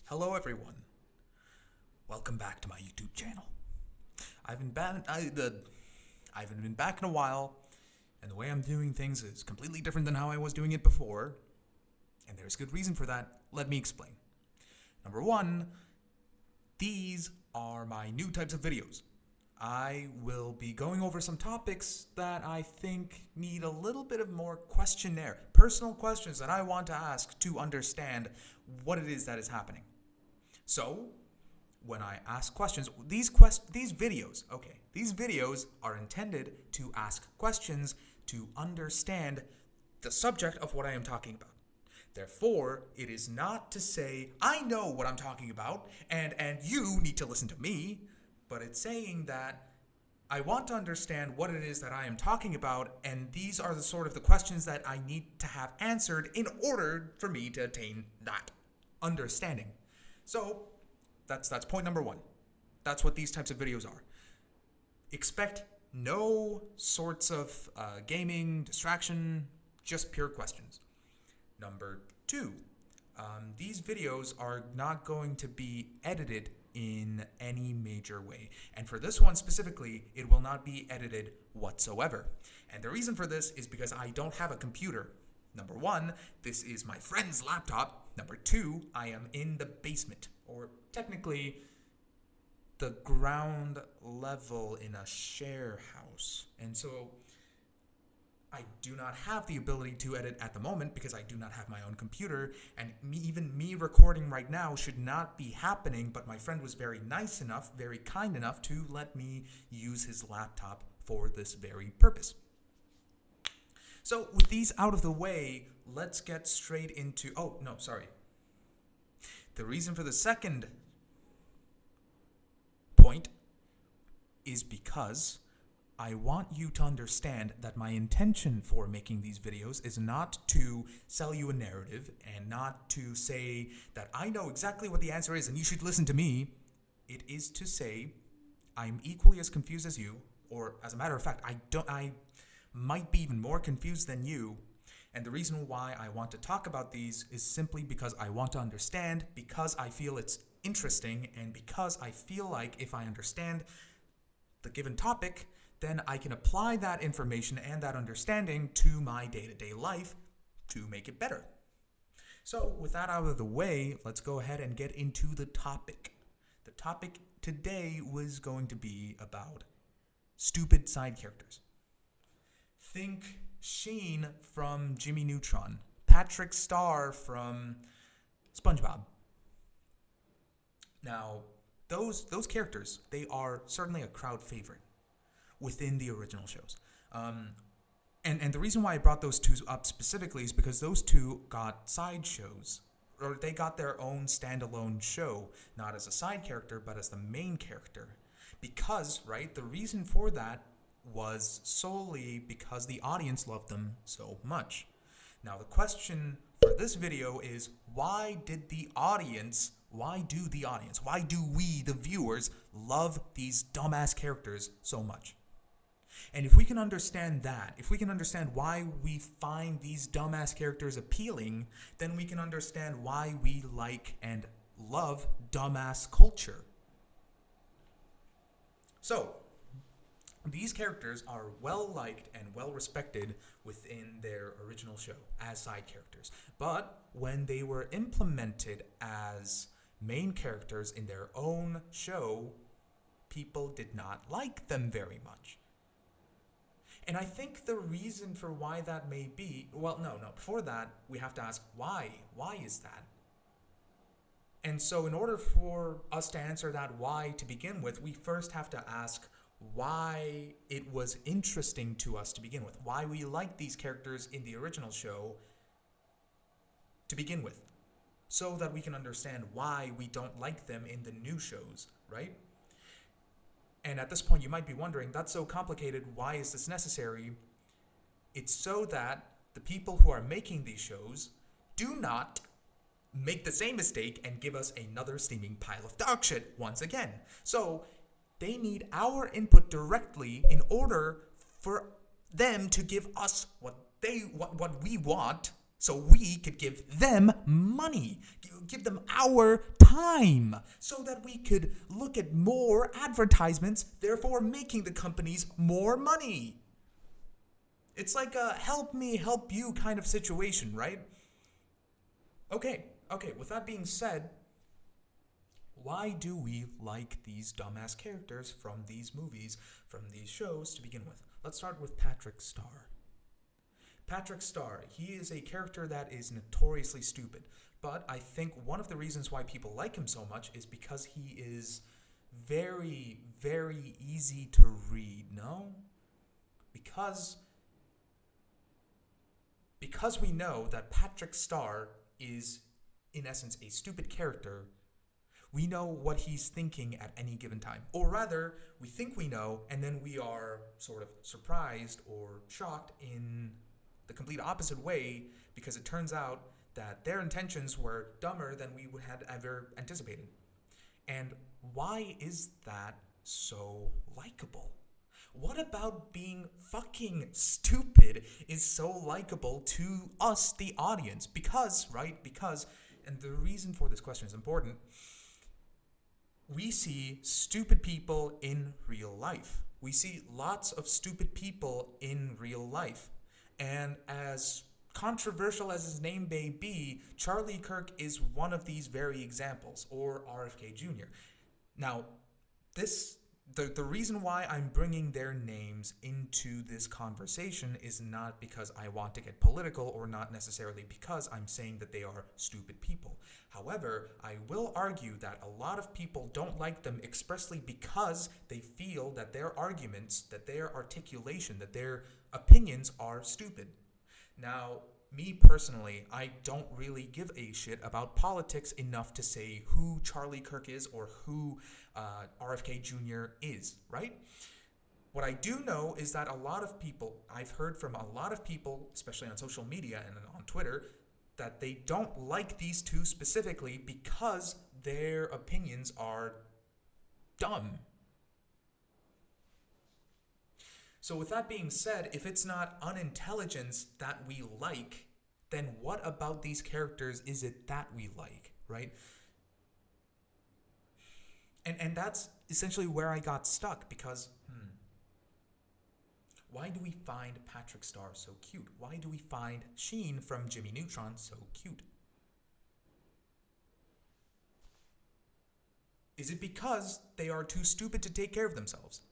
Hello everyone. Welcome back to my YouTube channel. I haven't been back in a while, and the way I'm doing things is completely different than how I was doing it before, and there's good reason for that. Let me explain. Number one, these are my new types of videos. I will be going over some topics that I think need a little bit of more questionnaire, personal questions that I want to ask to understand what it is that is happening. So, when I ask questions, these videos are intended to ask questions to understand the subject of what I am talking about. Therefore, it is not to say, I know what I'm talking about, and you need to listen to me, but it's saying that I want to understand what it is that I am talking about, and these are the questions that I need to have answered in order for me to attain that understanding. So, that's point number one. That's what these types of videos are. Expect no sorts of gaming, distraction, just pure questions. Number two, these videos are not going to be edited in any major way. And for this one specifically, it will not be edited whatsoever. And the reason for this is because I don't have a computer. Number one, this is my friend's laptop. Number two, I am in the basement, or technically the ground level in a share house. And so I do not have the ability to edit at the moment because I do not have my own computer, and even me recording right now should not be happening, but my friend was very nice enough, very kind enough to let me use his laptop for this very purpose. So with these out of the way, let's get straight into, the reason for the second point is because I want you to understand that my intention for making these videos is not to sell you a narrative and not to say that I know exactly what the answer is and you should listen to me. It is to say I'm equally as confused as you, or as a matter of fact, I might be even more confused than you. And the reason why I want to talk about these is simply because I want to understand, because I feel it's interesting, and because I feel like if I understand the given topic, then I can apply that information and that understanding to my day-to-day life to make it better. So with that out of the way, let's go ahead and get into the topic. The topic today was going to be about stupid side characters. Think Sheen from Jimmy Neutron, Patrick Star from SpongeBob. Now, those characters, they are certainly a crowd favorite within the original shows. And the reason why I brought those two up specifically is because those two got side shows, or they got their own standalone show, not as a side character, but as the main character. Because, right, the reason for that was solely because the audience loved them so much. Now, the question for this video is, why do we, the viewers, love these dumbass characters so much? And if we can understand that, if we can understand why we find these dumbass characters appealing, then we can understand why we like and love dumbass culture. So, these characters are well liked and well respected within their original show as side characters. But when they were implemented as main characters in their own show, people did not like them very much. And I think the reason for why that may be, before that, we have to ask why. Why is that? And so in order for us to answer that why to begin with, we first have to ask why it was interesting to us to begin with, why we liked these characters in the original show to begin with, so that we can understand why we don't like them in the new shows, right? And at this point you might be wondering, that's so complicated, why is this necessary? It's so that the people who are making these shows do not make the same mistake and give us another steaming pile of dog shit once again. So they need our input directly in order for them to give us what we want, so we could give them money, give them our time so that we could look at more advertisements, therefore making the companies more money. It's like a help me help you kind of situation, right? Okay, with that being said, why do we like these dumbass characters from these movies, from these shows to begin with? Let's start with Patrick Star. Patrick Star, he is a character that is notoriously stupid, but I think one of the reasons why people like him so much is because he is very, very easy to read, no? Because we know that Patrick Star is, in essence, a stupid character, we know what he's thinking at any given time. Or rather, we think we know, and then we are sort of surprised or shocked in the complete opposite way, because it turns out that their intentions were dumber than we had ever anticipated. And why is that so likable? What about being fucking stupid is so likable to us, the audience? Because, and the reason for this question is important, we see stupid people in real life. We see lots of stupid people in real life. And as controversial as his name may be, Charlie Kirk is one of these very examples, or RFK Jr. Now, the reason why I'm bringing their names into this conversation is not because I want to get political, or not necessarily because I'm saying that they are stupid people. However, I will argue that a lot of people don't like them expressly because they feel that their arguments, that their articulation, that their opinions are stupid. Now, me personally, I don't really give a shit about politics enough to say who Charlie Kirk is or who RFK Jr. is, right? What I do know is that a lot of people, I've heard from a lot of people, especially on social media and on Twitter, that they don't like these two specifically because their opinions are dumb. So with that being said, if it's not unintelligence that we like, then what about these characters is it that we like, right? And that's essentially where I got stuck, because why do we find Patrick Star so cute? Why do we find Sheen from Jimmy Neutron so cute? Is it because they are too stupid to take care of themselves?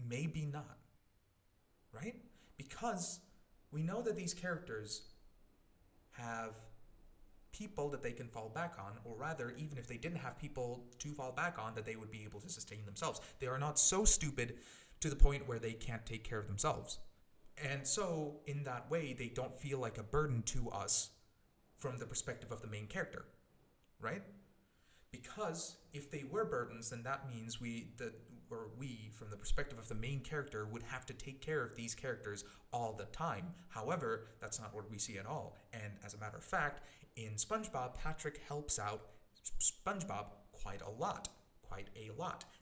Maybe not, right? Because we know that these characters have people that they can fall back on, or rather, even if they didn't have people to fall back on, that they would be able to sustain themselves. They are not so stupid to the point where they can't take care of themselves. And so, in that way, they don't feel like a burden to us from the perspective of the main character, right? Because if they were burdens, then that means we, from the perspective of the main character, would have to take care of these characters all the time. However, that's not what we see at all. And as a matter of fact, in SpongeBob, Patrick helps out SpongeBob quite a lot.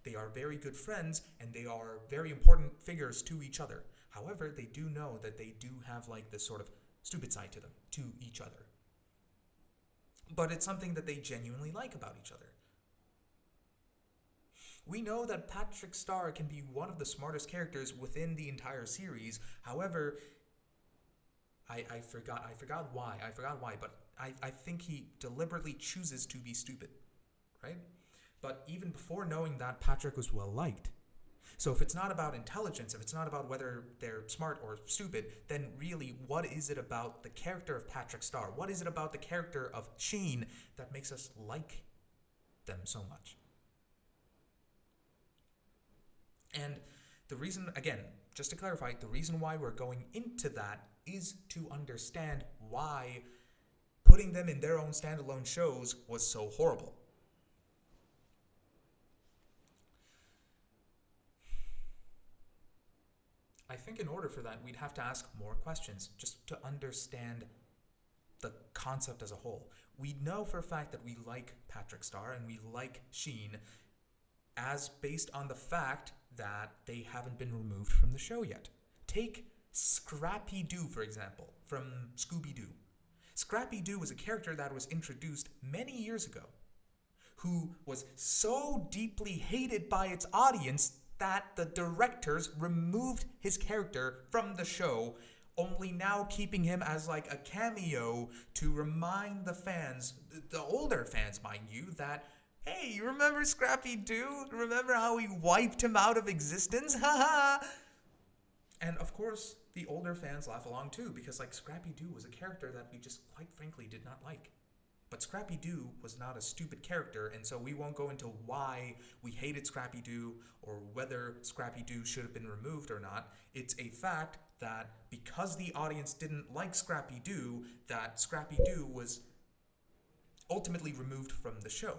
They are very good friends, and they are very important figures to each other. However, they do know that they do have like this sort of stupid side to them, to each other. But it's something that they genuinely like about each other. We know that Patrick Star can be one of the smartest characters within the entire series. However, I forgot why, but I think he deliberately chooses to be stupid, right? But even before knowing that, Patrick was well liked. So if it's not about intelligence, if it's not about whether they're smart or stupid, then really, what is it about the character of Patrick Star? What is it about the character of Sheen that makes us like them so much? And the reason, again, just to clarify, the reason why we're going into that is to understand why putting them in their own standalone shows was so horrible. I think in order for that, we'd have to ask more questions just to understand the concept as a whole. We know for a fact that we like Patrick Star and we like Sheen as based on the fact that they haven't been removed from the show yet. Take Scrappy-Doo, for example, from Scooby-Doo. Scrappy-Doo was a character that was introduced many years ago. who was so deeply hated by its audience that the directors removed his character from the show, only now keeping him as like a cameo to remind the fans, the older fans, mind you, that, hey, you remember Scrappy Doo? Remember how we wiped him out of existence? Haha! And of course, the older fans laugh along too, because like Scrappy Doo was a character that we just quite frankly did not like. But Scrappy Doo was not a stupid character, and so we won't go into why we hated Scrappy Doo or whether Scrappy Doo should have been removed or not. It's a fact that because the audience didn't like Scrappy Doo, that Scrappy Doo was ultimately removed from the show.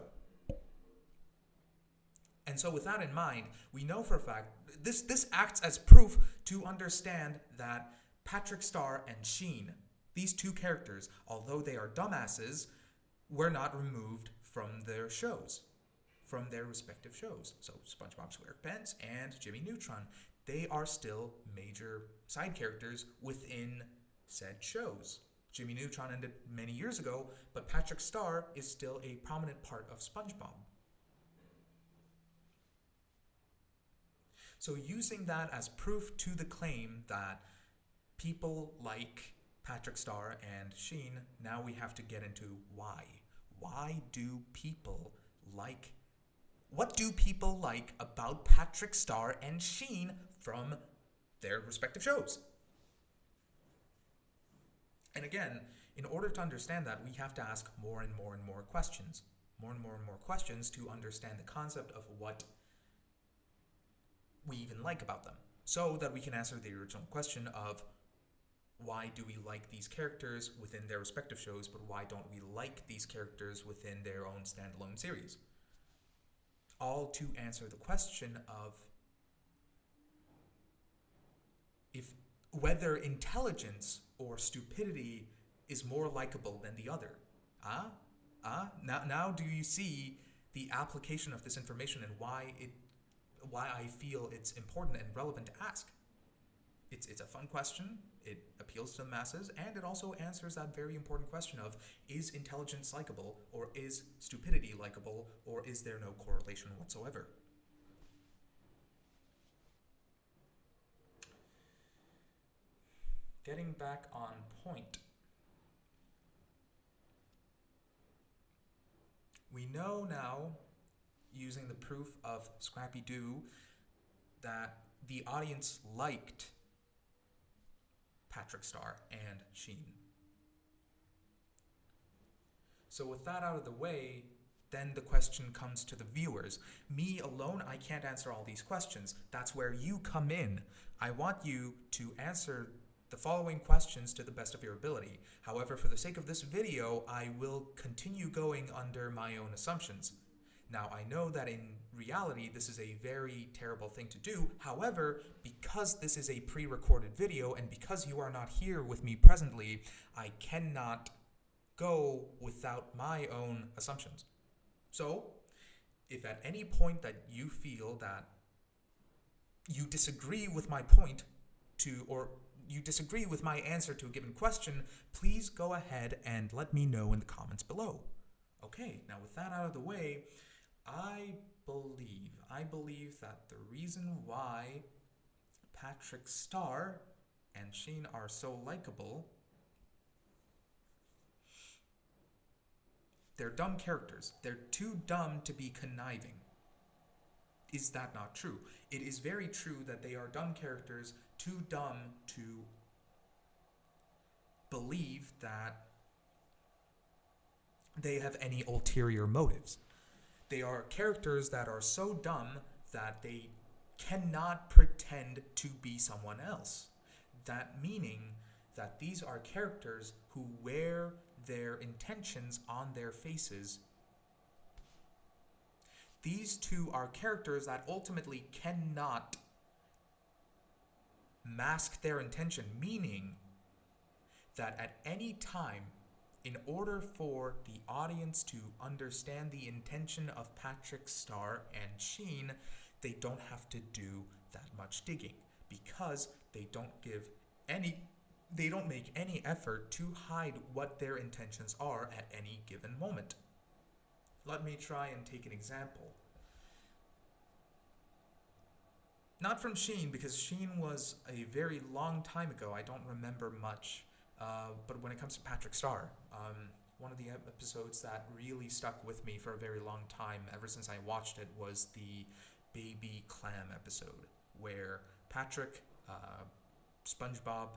And so with that in mind, we know for a fact, this acts as proof to understand that Patrick Star and Sheen, these two characters, although they are dumbasses, were not removed from their shows, from their respective shows. So SpongeBob SquarePants and Jimmy Neutron, they are still major side characters within said shows. Jimmy Neutron ended many years ago, but Patrick Star is still a prominent part of SpongeBob. So using that as proof to the claim that people like Patrick Star and Sheen, now we have to get into why. Why do people like... What do people like about Patrick Star and Sheen from their respective shows? And again, in order to understand that, we have to ask more and more and more questions. More and more and more questions to understand the concept of what we even like about them, so that we can answer the original question of why do we like these characters within their respective shows, but why don't we like these characters within their own standalone series? All to answer the question of if whether intelligence or stupidity is more likable than the other. Now do you see the application of this information and why I feel it's important and relevant to ask? It's a fun question, it appeals to the masses, and it also answers that very important question of, is intelligence likable, or is stupidity likable, or is there no correlation whatsoever? Getting back on point, we know now, using the proof of Scrappy Doo, that the audience liked Patrick Star and Sheen. So with that out of the way, then the question comes to the viewers. Me alone, I can't answer all these questions. That's where you come in. I want you to answer the following questions to the best of your ability. However, for the sake of this video, I will continue going under my own assumptions. Now, I know that in reality, this is a very terrible thing to do. However, because this is a pre-recorded video, and because you are not here with me presently, I cannot go without my own assumptions. So, if at any point that you feel that you disagree with my point or you disagree with my answer to a given question, please go ahead and let me know in the comments below. Okay, now with that out of the way, I believe that the reason why Patrick Star and Sheen are so likable, they're dumb characters. They're too dumb to be conniving. Is that not true? It is very true that they are dumb characters, too dumb to believe that they have any ulterior motives. They are characters that are so dumb that they cannot pretend to be someone else. That meaning that these are characters who wear their intentions on their faces. These two are characters that ultimately cannot mask their intention, meaning that at any time, in order for the audience to understand the intention of Patrick Star and Sheen, they don't have to do that much digging, because they don't make any effort to hide what their intentions are at any given moment. let me try and take an example. Not from Sheen, because Sheen was a very long time ago. I don't remember much. But when it comes to Patrick Star, one of the episodes that really stuck with me for a very long time, ever since I watched it, was the baby clam episode, where Patrick, SpongeBob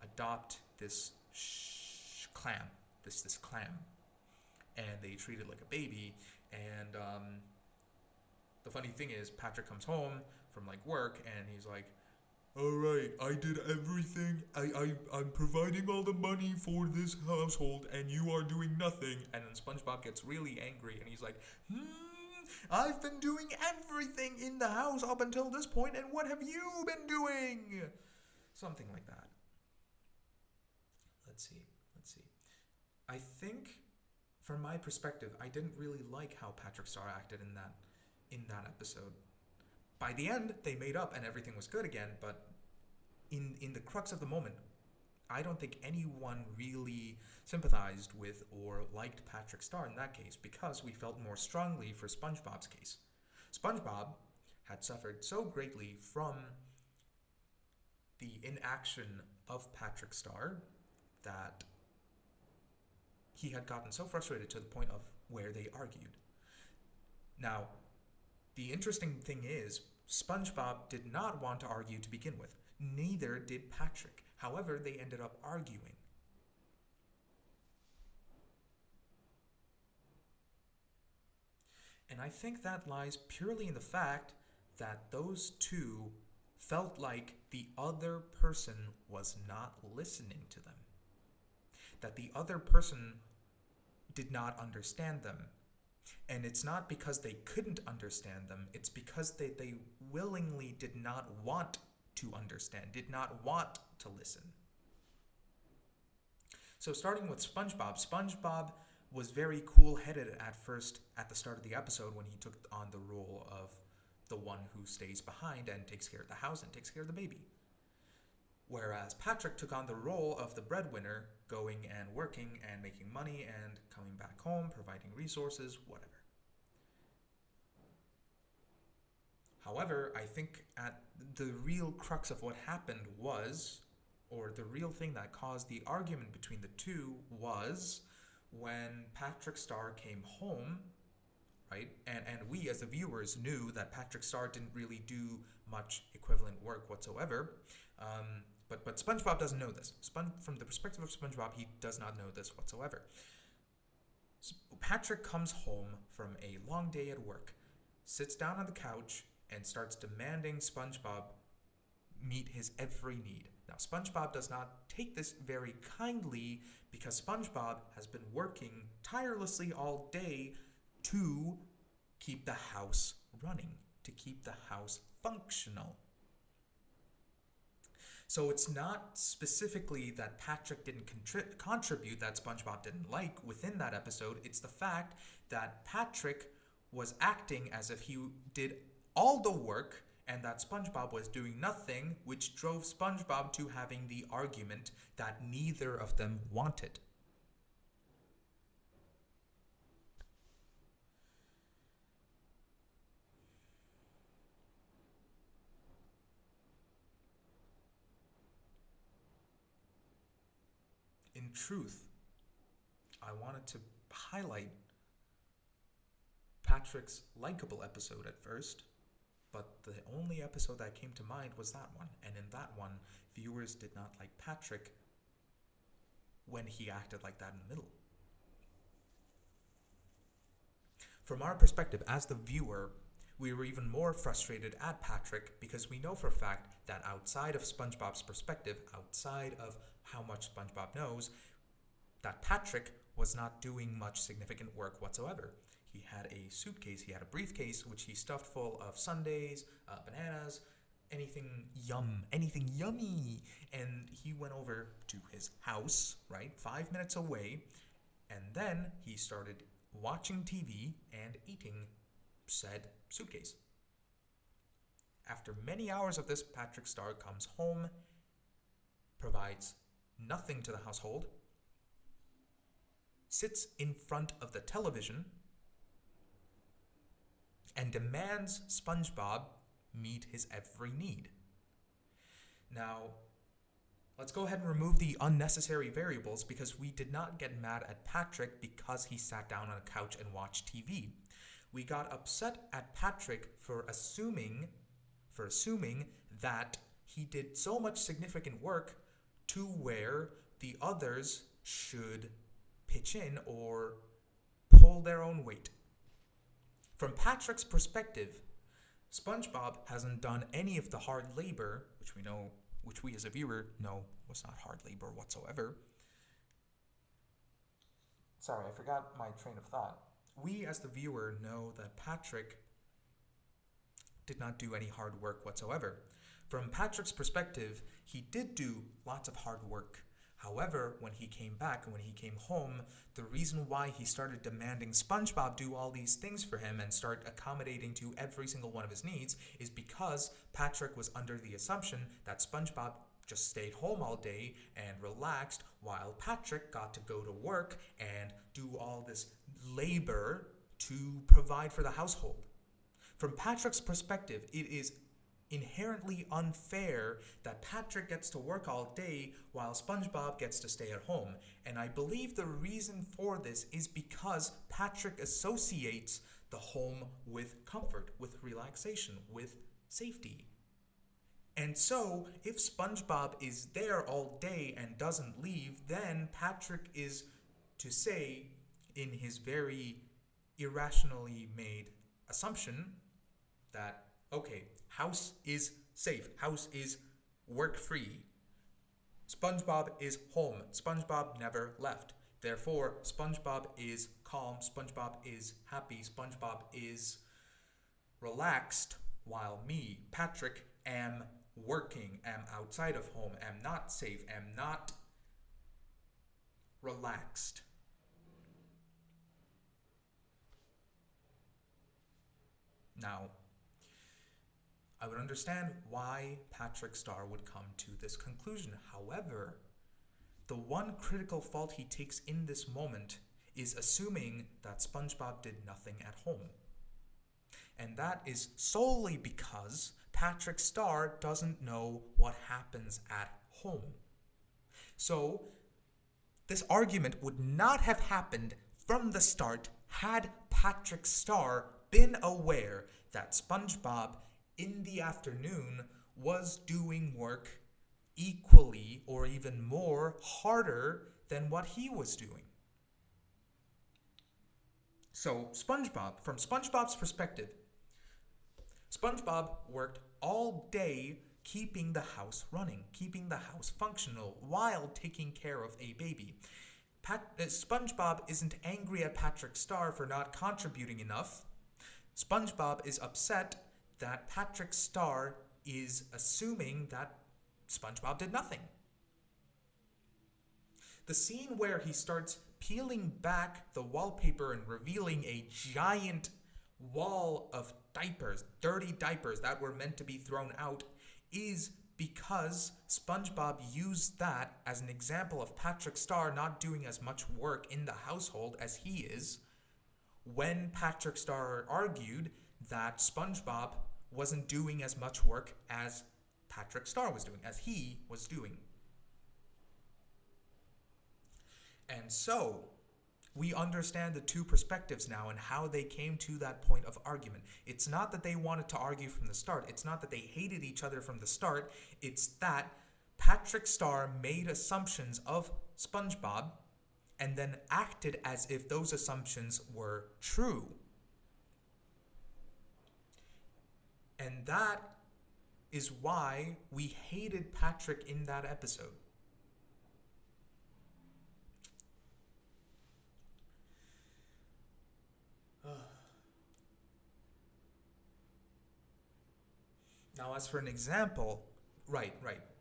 adopt this clam, this clam, and they treat it like a baby. And the funny thing is, Patrick comes home from like work, and he's like, "All right, I did everything. I'm providing all the money for this household, and you are doing nothing." And then SpongeBob gets really angry, and he's like, "I've been doing everything in the house up until this point, and what have you been doing?" Something like that. Let's see. I think, from my perspective, I didn't really like how Patrick Star acted in that episode. By the end, they made up and everything was good again, but in the crux of the moment, I don't think anyone really sympathized with or liked Patrick Star in that case, because we felt more strongly for SpongeBob's case. SpongeBob had suffered so greatly from the inaction of Patrick Star that he had gotten so frustrated to the point of where they argued. Now, the interesting thing is, SpongeBob did not want to argue to begin with. Neither did Patrick. However, they ended up arguing. And I think that lies purely in the fact that those two felt like the other person was not listening to them. That the other person did not understand them. And it's not because they couldn't understand them, it's because they willingly did not want to understand, did not want to listen. So starting with SpongeBob was very cool-headed at first at the start of the episode when he took on the role of the one who stays behind and takes care of the house and takes care of the baby. Whereas Patrick took on the role of the breadwinner, going and working and making money and coming back home, providing resources, whatever. However, I think at the real crux of what happened was, or the real thing that caused the argument between the two was when Patrick Star came home, right? And we as the viewers knew that Patrick Star didn't really do much equivalent work whatsoever. But SpongeBob doesn't know this. From the perspective of SpongeBob, he does not know this whatsoever. Patrick comes home from a long day at work, sits down on the couch, and starts demanding SpongeBob meet his every need. Now, SpongeBob does not take this very kindly because SpongeBob has been working tirelessly all day to keep the house running, to keep the house functional. So it's not specifically that Patrick didn't contribute that SpongeBob didn't like within that episode. It's the fact that Patrick was acting as if he did all the work and that SpongeBob was doing nothing, which drove SpongeBob to having the argument that neither of them wanted. In truth, I wanted to highlight Patrick's likable episode at first, but the only episode that came to mind was that one. And in that one, viewers did not like Patrick when he acted like that in the middle. From our perspective as the viewer, we were even more frustrated at Patrick because we know for a fact that outside of SpongeBob's perspective, outside of how much SpongeBob knows, that Patrick was not doing much significant work whatsoever. He had a suitcase, he had a briefcase, which he stuffed full of sundaes, bananas, anything yummy. And he went over to his house, right, 5 minutes away, and then he started watching TV and eating said suitcase. After many hours of this, Patrick Star comes home, provides nothing to the household, sits in front of the television, and demands SpongeBob meet his every need. Now, let's go ahead and remove the unnecessary variables because we did not get mad at Patrick because he sat down on a couch and watched TV. We got upset at Patrick for assuming that he did so much significant work to where the others should pitch in or pull their own weight. From Patrick's perspective, SpongeBob hasn't done any of the hard labor, which we as a viewer know was not hard labor whatsoever. Sorry, I forgot my train of thought. We as the viewer know that Patrick did not do any hard work whatsoever. From Patrick's perspective, he did do lots of hard work. However, when he came back and when he came home, the reason why he started demanding SpongeBob do all these things for him and start accommodating to every single one of his needs is because Patrick was under the assumption that SpongeBob just stayed home all day and relaxed while Patrick got to go to work and do all this labor to provide for the household. From Patrick's perspective, it is inherently unfair that Patrick gets to work all day while SpongeBob gets to stay at home. And I believe the reason for this is because Patrick associates the home with comfort, with relaxation, with safety. And so, if SpongeBob is there all day and doesn't leave, then Patrick is to say, in his very irrationally made assumption, that, okay, house is safe, house is work-free. SpongeBob is home. SpongeBob never left. Therefore, SpongeBob is calm, SpongeBob is happy, SpongeBob is relaxed, while me, Patrick, am working, am outside of home, am not safe, am not relaxed. Now, I would understand why Patrick Star would come to this conclusion. However, the one critical fault he takes in this moment is assuming that SpongeBob did nothing at home. And that is solely because Patrick Star doesn't know what happens at home. So, this argument would not have happened from the start had Patrick Star been aware that SpongeBob in the afternoon was doing work equally or even more harder than what he was doing. So, SpongeBob, from SpongeBob's perspective, SpongeBob worked all day keeping the house running, keeping the house functional while taking care of a baby. SpongeBob isn't angry at Patrick Star for not contributing enough. SpongeBob is upset that Patrick Star is assuming that SpongeBob did nothing. The scene where he starts peeling back the wallpaper and revealing a giant wall of diapers, dirty diapers that were meant to be thrown out, is because SpongeBob used that as an example of Patrick Star not doing as much work in the household as he is, when Patrick Star argued that SpongeBob wasn't doing as much work as Patrick Star was doing, as he was doing. And so, we understand the two perspectives now and how they came to that point of argument. It's not that they wanted to argue from the start. It's not that they hated each other from the start. It's that Patrick Star made assumptions of SpongeBob and then acted as if those assumptions were true. And that is why we hated Patrick in that episode. Now, as for an example, right,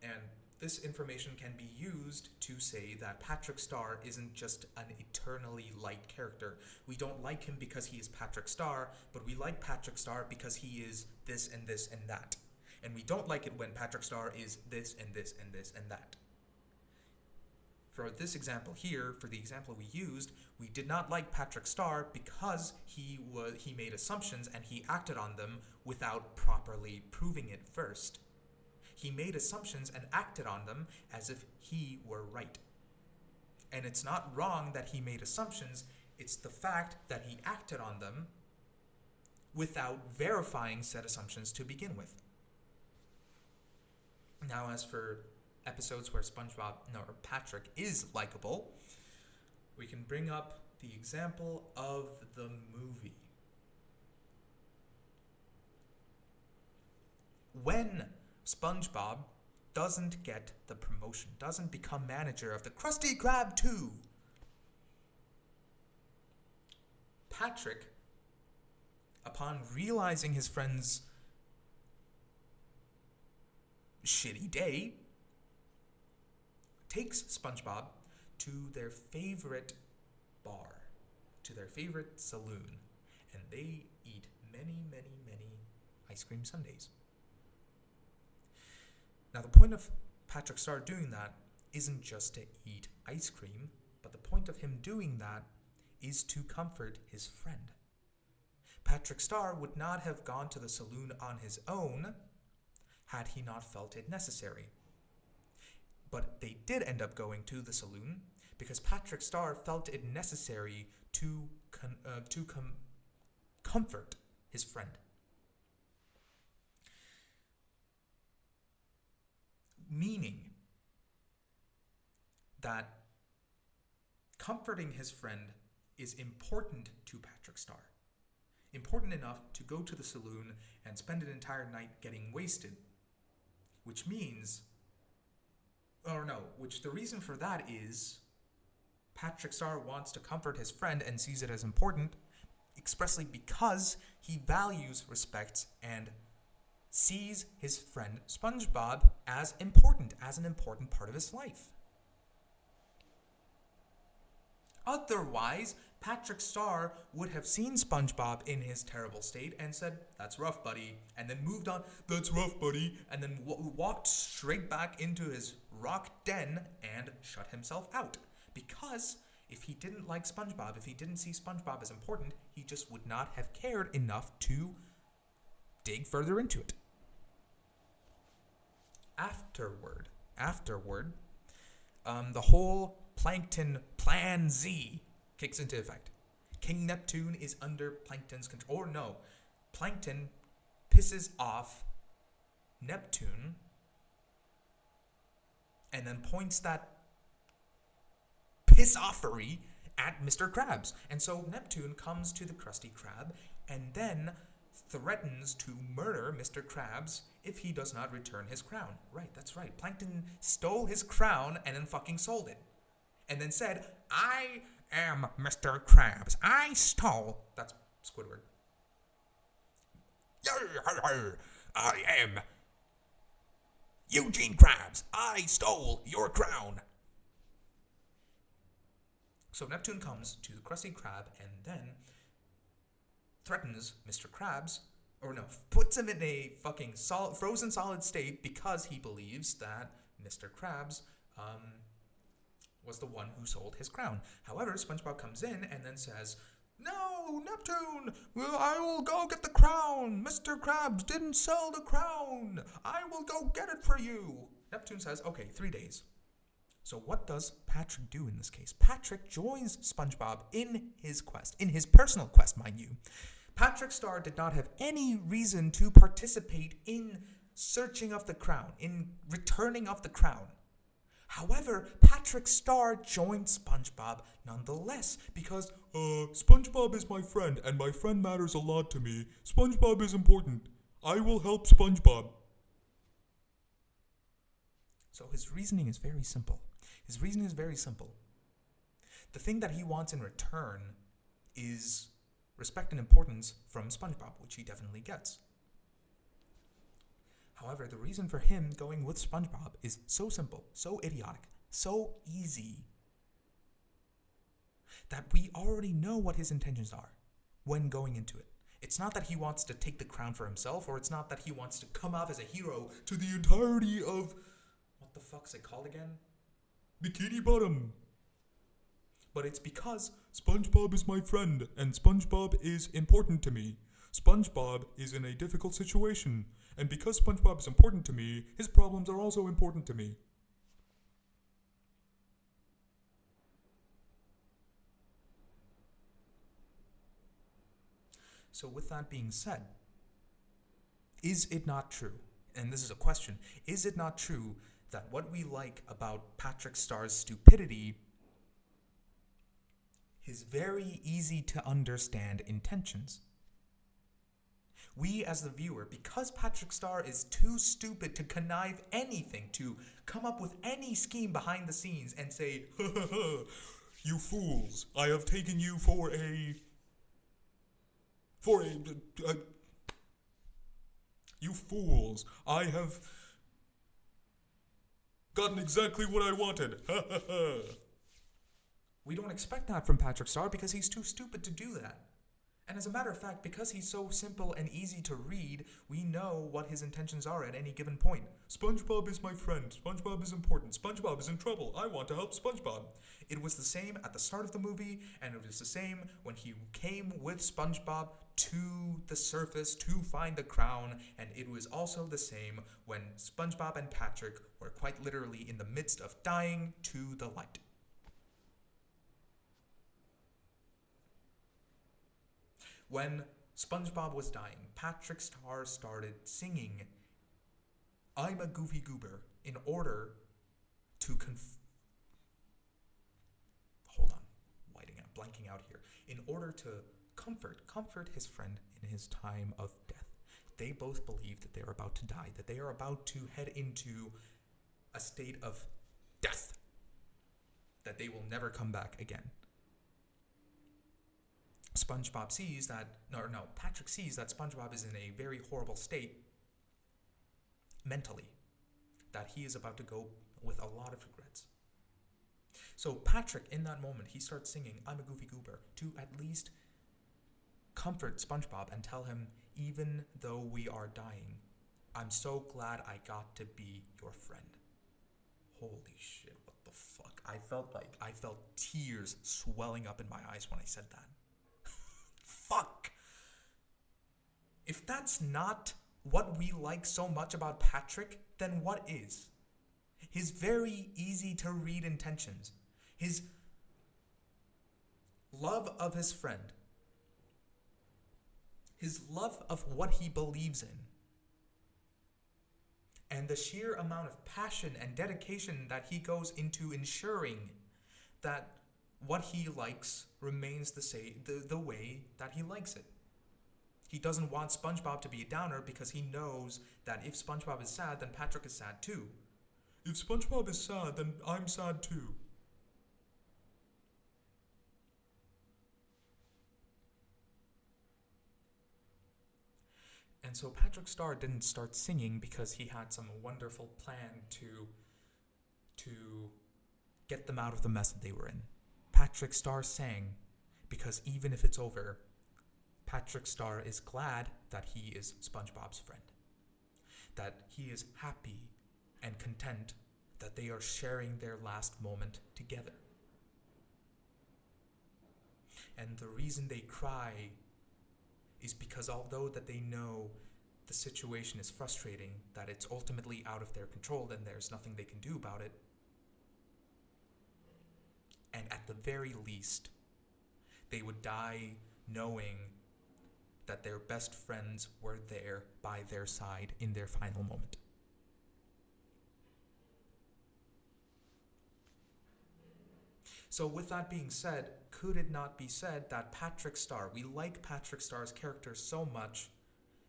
and this information can be used to say that Patrick Star isn't just an eternally liked character. We don't like him because he is Patrick Star, but we like Patrick Star because he is this and this and that. And we don't like it when Patrick Star is this and this and this and that. for this example here, for the example we used, we did not like Patrick Star because he made assumptions and he acted on them without properly proving it first. He made assumptions and acted on them as if he were right. And it's not wrong that he made assumptions, it's the fact that he acted on them without verifying said assumptions to begin with. Now, as for episodes where Patrick is likable, we can bring up the example of the movie. When SpongeBob doesn't get the promotion, doesn't become manager of the Krusty Krab 2, Patrick, upon realizing his friend's shitty day, takes SpongeBob to their favorite bar, to their favorite saloon, and they eat many, many, many ice cream sundaes. Now, the point of Patrick Star doing that isn't just to eat ice cream, but the point of him doing that is to comfort his friend. Patrick Star would not have gone to the saloon on his own had he not felt it necessary. But they did end up going to the saloon because Patrick Star felt it necessary to comfort his friend. Meaning that comforting his friend is important to Patrick Star. Important enough to go to the saloon and spend an entire night getting wasted. Which the reason for that is Patrick Star wants to comfort his friend and sees it as important expressly because he values, respects, and sees his friend SpongeBob as an important part of his life. Otherwise, Patrick Star would have seen SpongeBob in his terrible state and said, "That's rough, buddy," and then moved on, "That's rough, buddy," and then walked straight back into his rock den and shut himself out. Because if he didn't like SpongeBob, if he didn't see SpongeBob as important, he just would not have cared enough to dig further into it. Afterward, the whole Plankton Plan Z kicks into effect. King Neptune is under Plankton's control. Or no, Plankton pisses off Neptune and then points that piss-offery at Mr. Krabs. And so Neptune comes to the Krusty Krab and then threatens to murder Mr. Krabs if he does not return his crown. Right, that's right. Plankton stole his crown and then fucking sold it. And then said, "I am Mr. Krabs. I stole..." That's Squidward. "I am Eugene Krabs. I stole your crown." So Neptune comes to the Krusty Krab and then threatens Mr. Krabs, puts him in a fucking frozen solid state because he believes that Mr. Krabs was the one who sold his crown. However, SpongeBob comes in and then says, "No, Neptune, I will go get the crown. Mr. Krabs didn't sell the crown. I will go get it for you." Neptune says, "Okay, 3 days." So what does Patrick do in this case? Patrick joins SpongeBob in his quest, in his personal quest, mind you. Patrick Star did not have any reason to participate in searching of the crown, in returning of the crown. However, Patrick Star joined SpongeBob nonetheless because, SpongeBob is my friend, and my friend matters a lot to me. SpongeBob is important. I will help SpongeBob. So his reasoning is very simple. The thing that he wants in return is respect and importance from SpongeBob, which he definitely gets. However, the reason for him going with SpongeBob is so simple, so idiotic, so easy, that we already know what his intentions are when going into it. It's not that he wants to take the crown for himself, or it's not that he wants to come off as a hero to the entirety of... What the fuck's it called again? Bikini Bottom. But it's because SpongeBob is my friend, and SpongeBob is important to me. SpongeBob is in a difficult situation, and because SpongeBob is important to me, his problems are also important to me. So, with that being said, is it not true? And this is a question. Is it not true that what we like about Patrick Starr's stupidity, his very easy to understand intentions? We, as the viewer, because Patrick Starr is too stupid to connive anything, to come up with any scheme behind the scenes and say, ha ha ha, you fools, I have taken you for a you fools, I have gotten exactly what I wanted. Ha ha ha. We don't expect that from Patrick Starr because he's too stupid to do that. And as a matter of fact, because he's so simple and easy to read, we know what his intentions are at any given point. SpongeBob is my friend. SpongeBob is important. SpongeBob is in trouble. I want to help SpongeBob. It was the same at the start of the movie, and it was the same when he came with SpongeBob to the surface to find the crown, and it was also the same when SpongeBob and Patrick were quite literally in the midst of dying to the light. When SpongeBob was dying, Patrick Starr started singing I'm a Goofy Goober in order to hold on, blanking out here. In order to comfort his friend in his time of death. They both believe that they are about to die, that they are about to head into a state of death, that they will never come back again. Patrick sees that SpongeBob is in a very horrible state mentally, that he is about to go with a lot of regrets. So Patrick, in that moment, he starts singing I'm a Goofy Goober to at least comfort SpongeBob and tell him, even though we are dying, I'm so glad I got to be your friend. Holy shit, what the fuck? I felt tears swelling up in my eyes when I said that. Fuck! If that's not what we like so much about Patrick, then what is? His very easy to read intentions, his love of his friend, his love of what he believes in, and the sheer amount of passion and dedication that he goes into ensuring that what he likes remains the way that he likes it. He doesn't want SpongeBob to be a downer because he knows that if SpongeBob is sad, then Patrick is sad too. If SpongeBob is sad, then I'm sad too. And so Patrick Starr didn't start singing because he had some wonderful plan to get them out of the mess that they were in. Patrick Starr sang because even if it's over, Patrick Starr is glad that he is SpongeBob's friend. That he is happy and content that they are sharing their last moment together. And the reason they cry is because although that they know the situation is frustrating, that it's ultimately out of their control and there's nothing they can do about it, and at the very least, they would die knowing that their best friends were there by their side in their final moment. So with that being said, could it not be said that Patrick Starr, we like Patrick Starr's character so much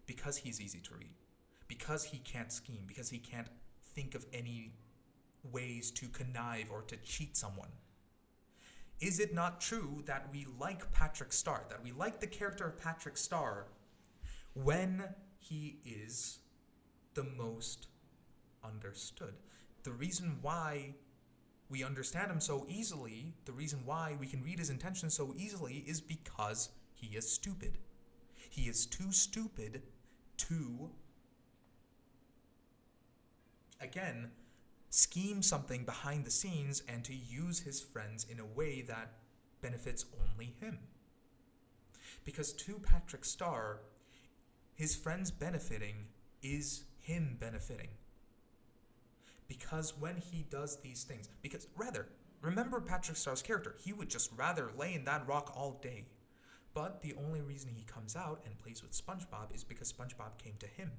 because he's easy to read, because he can't scheme, because he can't think of any ways to connive or to cheat someone? Is it not true that we like Patrick Starr, that we like the character of Patrick Starr when he is the most understood? The reason why we understand him so easily, the reason why we can read his intentions so easily is because he is stupid. He is too stupid to, again, scheme something behind the scenes and to use his friends in a way that benefits only him. Because to Patrick Star, his friends benefiting is him benefiting. Because when he does these things, remember Patrick Star's character, he would just rather lay in that rock all day. But the only reason he comes out and plays with SpongeBob is because SpongeBob came to him.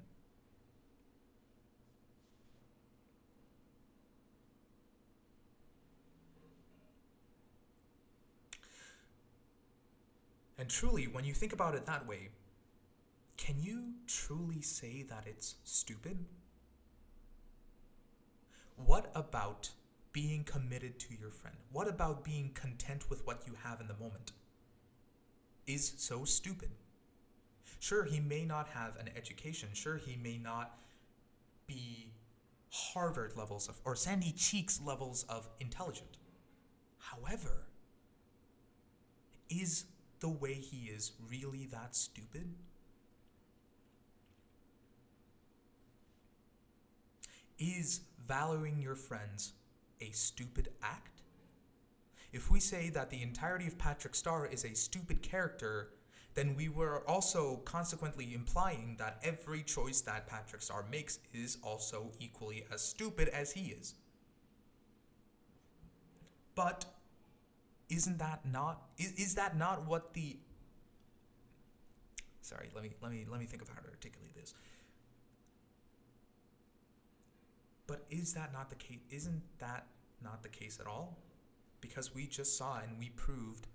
And truly, when you think about it that way, can you truly say that it's stupid? What about being committed to your friend? What about being content with what you have in the moment is so stupid? Sure, he may not have an education. Sure, he may not be Harvard levels of, or Sandy Cheeks levels of intelligent. However, is the way he is really that stupid? Is valuing your friends a stupid act? If we say that the entirety of Patrick Star is a stupid character, then we were also consequently implying that every choice that Patrick Star makes is also equally as stupid as he is. But is that not what the Sorry, let me think of how to articulate this. But is that not the case? Isn't that not the case at all? Because we just saw and we proved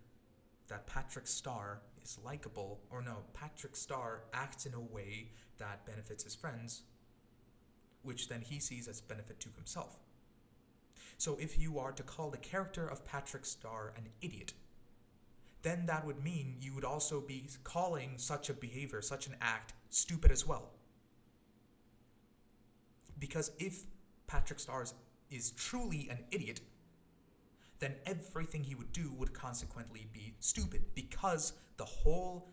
that Patrick Star is likable, or no, Patrick Star acts in a way that benefits his friends, which then he sees as benefit to himself. So if you are to call the character of Patrick Star an idiot, then that would mean you would also be calling such a behavior, such an act, stupid as well. Because if Patrick Star is truly an idiot, then everything he would do would consequently be stupid, because the whole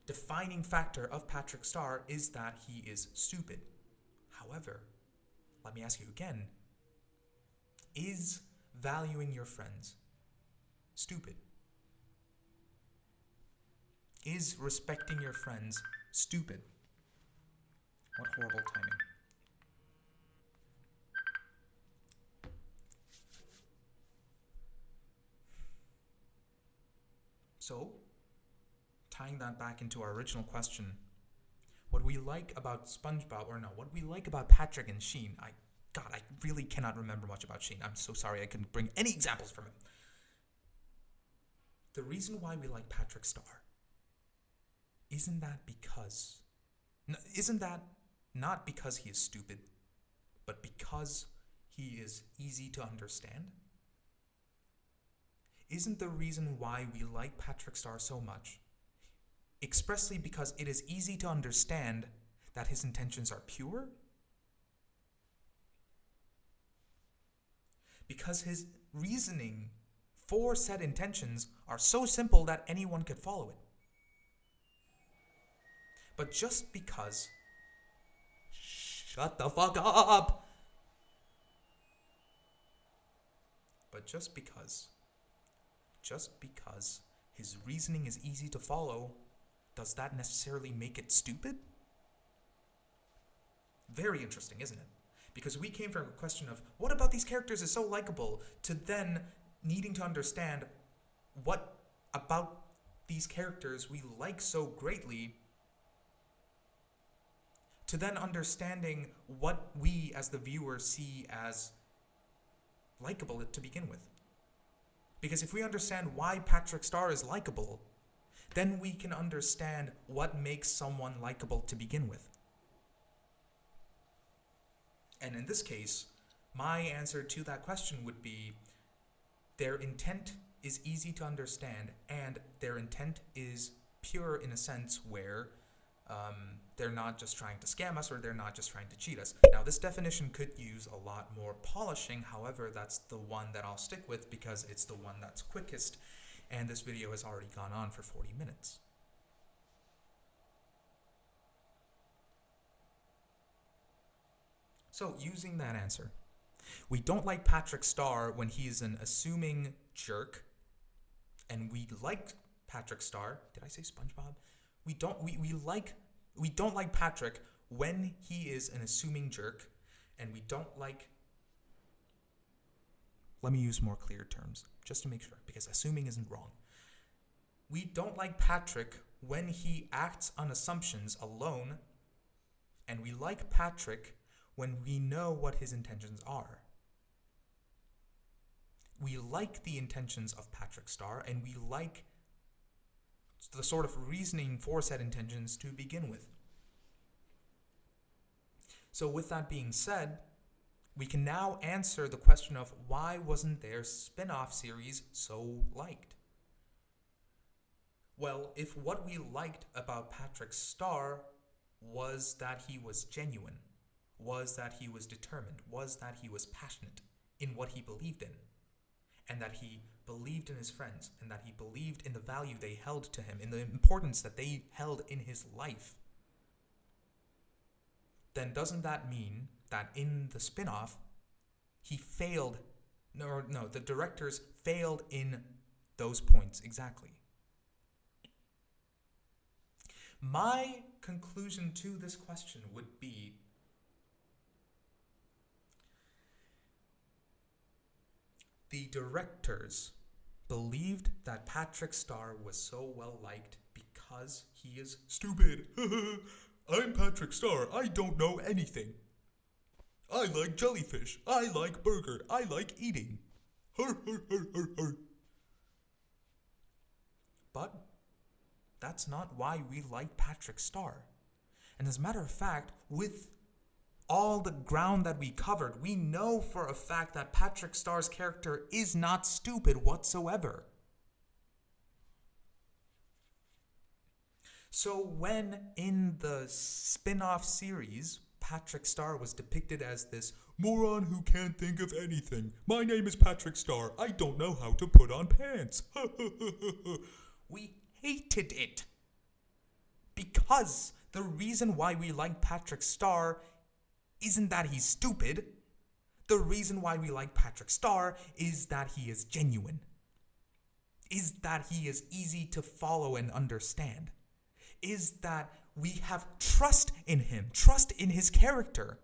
defining factor of Patrick Star is that he is stupid. However, let me ask you again, is valuing your friends stupid? Is respecting your friends stupid? What horrible timing. So, tying that back into our original question, what we like about SpongeBob, what we like about Patrick and Sheen, I really cannot remember much about Sheen. I'm so sorry I couldn't bring any examples from him. The reason why we like Patrick Star, isn't that not because he is stupid, but because he is easy to understand? Isn't the reason why we like Patrick Star so much expressly because it is easy to understand that his intentions are pure? Because his reasoning for said intentions are so simple that anyone could follow it. But just because... Shut the fuck up! But just because his reasoning is easy to follow, does that necessarily make it stupid? Very interesting, isn't it? Because we came from a question of, what about these characters is so likable, to then needing to understand what about these characters we like so greatly, to then understanding what we as the viewer see as likable to begin with. Because if we understand why Patrick Star is likable, then we can understand what makes someone likable to begin with. And in this case, my answer to that question would be, their intent is easy to understand, and their intent is pure in a sense where they're not just trying to scam us, or they're not just trying to cheat us. Now, this definition could use a lot more polishing. However, that's the one that I'll stick with because it's the one that's quickest, and this video has already gone on for 40 minutes. So, using that answer, We don't like Patrick Star when he's an assuming jerk, and we like Patrick Star. Did I say SpongeBob? We don't like Patrick when he is an assuming jerk, and we don't like. Let me use more clear terms just to make sure, because assuming isn't wrong. We don't like Patrick when he acts on assumptions alone, and we like Patrick when we know what his intentions are. We like the intentions of Patrick Star, and we like the sort of reasoning for said intentions to begin with. So with that being said, we can now answer the question of why wasn't their spin-off series so liked? Well, if what we liked about Patrick Star was that he was genuine, was that he was determined, was that he was passionate in what he believed in, and that he believed in his friends, and that he believed in the value they held to him, in the importance that they held in his life, then doesn't that mean that in the spin-off, he failed, the directors failed in those points exactly? My conclusion to this question would be the directors believed that Patrick Star was so well liked because he is stupid. I'm Patrick Star. I don't know anything. I like jellyfish. I like burger. I like eating. But that's not why we like Patrick Star. And as a matter of fact, with all the ground that we covered, we know for a fact that Patrick Star's character is not stupid whatsoever. So when in the spin-off series, Patrick Star was depicted as this moron who can't think of anything. My name is Patrick Star. I don't know how to put on pants. We hated it. Because the reason why we like Patrick Star isn't that he's stupid. The reason why we like Patrick Star is that he is genuine. Is that he is easy to follow and understand. Is that we have trust in him, trust in his character.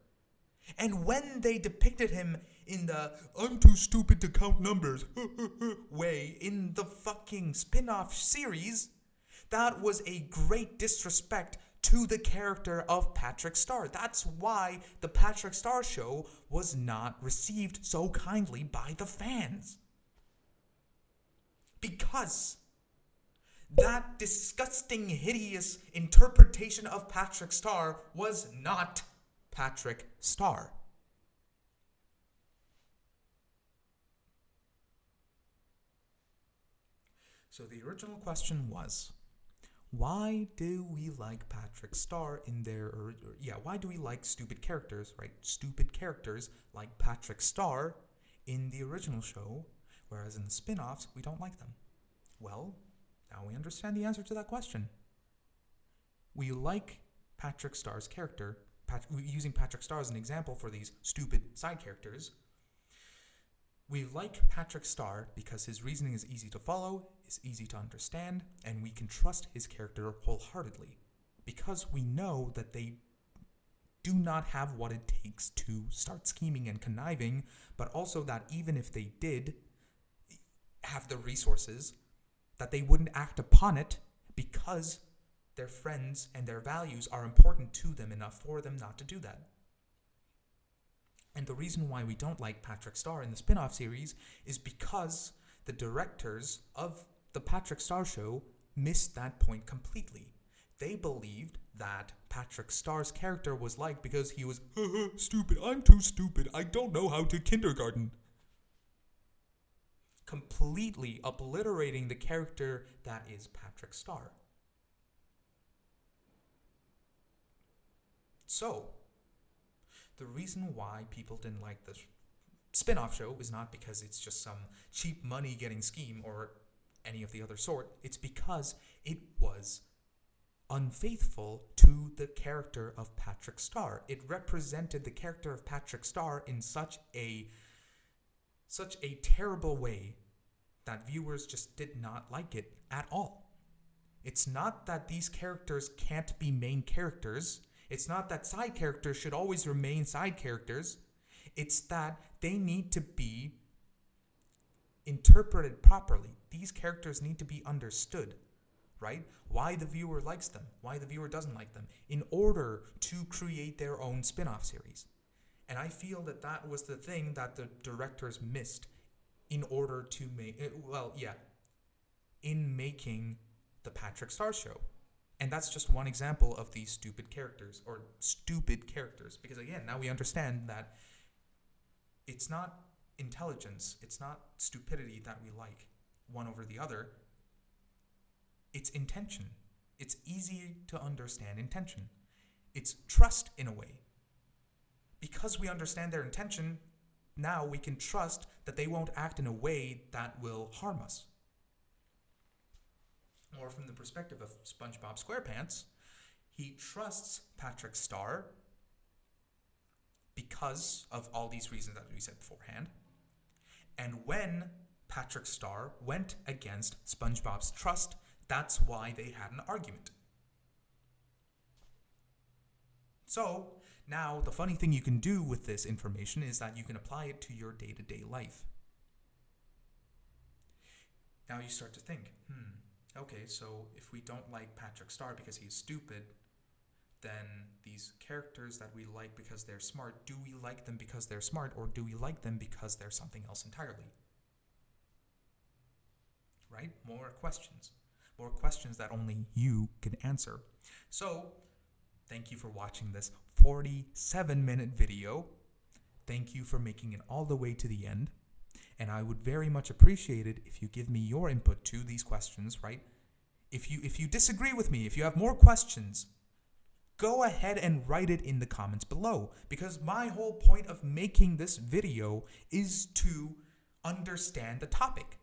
And when they depicted him in the I'm too stupid to count numbers way in the fucking spin-off series, that was a great disrespect to the character of Patrick Star. That's why the Patrick Star show was not received so kindly by the fans. Because that disgusting, hideous interpretation of Patrick Star was not Patrick Star. So the original question was, why do we like Patrick Star in their... why do we like stupid characters, right? Stupid characters like Patrick Star in the original show, whereas in the spin-offs, we don't like them. Well, now we understand the answer to that question. We like Patrick Star's character, using Patrick Star as an example for these stupid side characters. We like Patrick Star because his reasoning is easy to follow, is easy to understand, and we can trust his character wholeheartedly because we know that they do not have what it takes to start scheming and conniving, but also that even if they did have the resources, that they wouldn't act upon it because their friends and their values are important to them enough for them not to do that. And the reason why we don't like Patrick Star in the spin-off series is because the directors of the Patrick Star show missed that point completely. They believed that Patrick Star's character was liked because he was stupid. I'm too stupid. I don't know how to kindergarten. Completely obliterating the character that is Patrick Star. So, the reason why people didn't like this spin-off show is not because it's just some cheap money-getting scheme or any of the other sort. It's because it was unfaithful to the character of Patrick Star. It represented the character of Patrick Star in such a terrible way that viewers just did not like it at all. It's not that these characters can't be main characters. It's not that side characters should always remain side characters. It's that they need to be interpreted properly. These characters need to be understood, right? Why the viewer likes them, why the viewer doesn't like them, in order to create their own spin-off series. And I feel that that was the thing that the directors missed in order to make, in making the Patrick Star Show. And that's just one example of these stupid characters, because again, now we understand that it's not intelligence, it's not stupidity that we like one over the other. It's intention. It's easy to understand intention. It's trust in a way. Because we understand their intention, now we can trust that they won't act in a way that will harm us. Or from the perspective of SpongeBob SquarePants, he trusts Patrick Star because of all these reasons that we said beforehand. And when Patrick Star went against SpongeBob's trust, that's why they had an argument. So, now the funny thing you can do with this information is that you can apply it to your day-to-day life. Now you start to think, okay, so if we don't like Patrick Star because he's stupid, then these characters that we like because they're smart, do we like them because they're smart, or do we like them because they're something else entirely? Right? More questions that only you can answer. So, thank you for watching this 47-minute video. Thank you for making it all the way to the end. And I would very much appreciate it if you give me your input to these questions, right? If you disagree with me, if you have more questions, go ahead and write it in the comments below. Because my whole point of making this video is to understand the topic.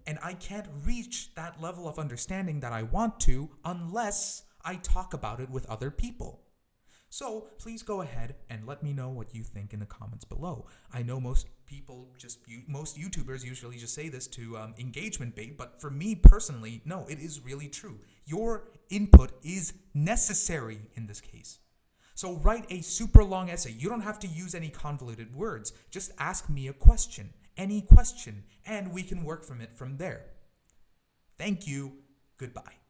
And I can't reach that level of understanding that I want to unless I talk about it with other people. So please go ahead and let me know what you think in the comments below. I know most YouTubers usually just say this to engagement bait, but for me personally, no, it is really true. Your input is necessary in this case. So write a super long essay. You don't have to use any convoluted words. Just ask me a question, any question, and we can work from it from there. Thank you. Goodbye.